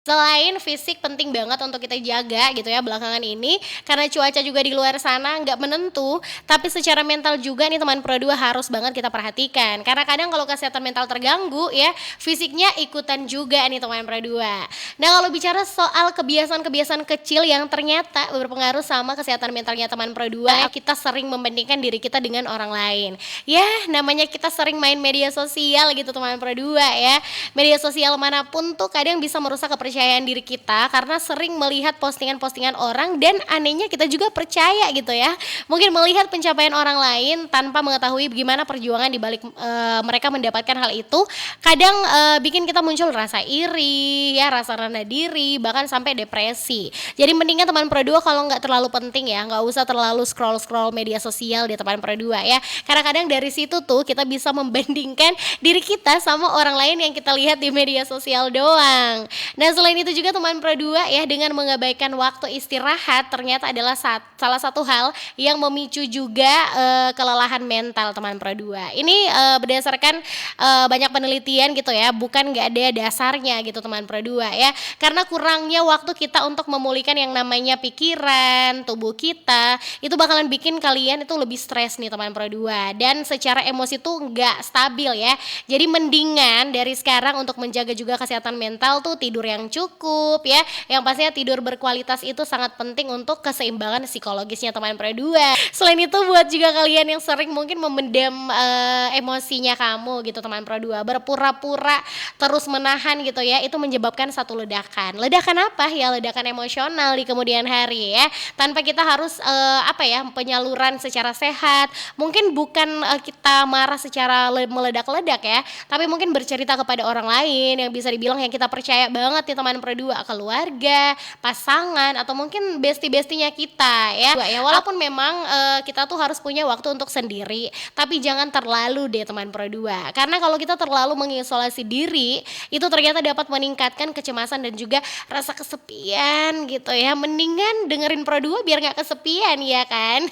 Selain fisik penting banget untuk kita jaga gitu ya belakangan ini, karena cuaca juga di luar sana nggak menentu, tapi secara mental juga nih teman Pro 2 harus banget kita perhatikan. Karena kadang kalau kesehatan mental terganggu ya, fisiknya ikutan juga nih teman Pro 2. Nah kalau bicara soal kebiasaan-kebiasaan kecil yang ternyata berpengaruh sama kesehatan mentalnya teman Pro 2, kita sering membandingkan diri kita dengan orang lain. Ya namanya kita sering main media sosial gitu teman Pro 2 ya. Media sosial manapun tuh kadang bisa merusak kepercayaan diri kita karena sering melihat postingan-postingan orang dan anehnya kita juga percaya gitu ya. Mungkin melihat pencapaian orang lain tanpa mengetahui gimana perjuangan di balik mereka mendapatkan hal itu, kadang bikin kita muncul rasa iri, ya rasa rendah diri, bahkan sampai depresi. Jadi mendingan teman Pro 2 kalau nggak terlalu penting ya, nggak usah terlalu scroll-scroll media sosial di teman Pro 2 ya. Karena kadang dari situ tuh kita bisa membandingkan diri kita sama orang lain yang kita lihat di media sosial doang. Nah, selain itu juga teman Pro 2 ya dengan mengabaikan waktu istirahat ternyata adalah salah satu hal yang memicu juga kelelahan mental teman Pro 2. Ini berdasarkan banyak penelitian gitu ya, bukan nggak ada dasarnya gitu teman Pro 2 ya. Karena kurangnya waktu kita untuk memulihkan yang namanya pikiran, tubuh kita, itu bakalan bikin kalian itu lebih stres nih teman Pro 2 dan secara emosi tuh nggak stabil ya. Jadi mendingan dari sekarang untuk menjaga juga kesehatan mental tuh tidur yang cukup ya. Yang pastinya tidur berkualitas itu sangat penting untuk keseimbangan psikologisnya teman Pro 2. Selain itu buat juga kalian yang sering mungkin memendam emosinya kamu gitu teman Pro 2, berpura-pura terus menahan gitu ya, itu menyebabkan satu ledakan. Ledakan apa? Ya ledakan emosional di kemudian hari ya. Tanpa kita harus apa ya, penyaluran secara sehat. Mungkin bukan kita marah secara meledak-ledak ya, tapi mungkin bercerita kepada orang lain yang bisa dibilang yang kita percaya banget nih teman Pro 2, keluarga, pasangan atau mungkin bestie-bestinya kita ya. Ya walaupun memang kita tuh harus punya waktu untuk sendiri, tapi jangan terlalu deh teman Pro 2. Karena kalau kita terlalu mengisolasi diri, itu ternyata dapat meningkatkan kecemasan dan juga rasa kesepian gitu ya. Mendingan dengerin Pro 2 biar nggak kesepian ya kan.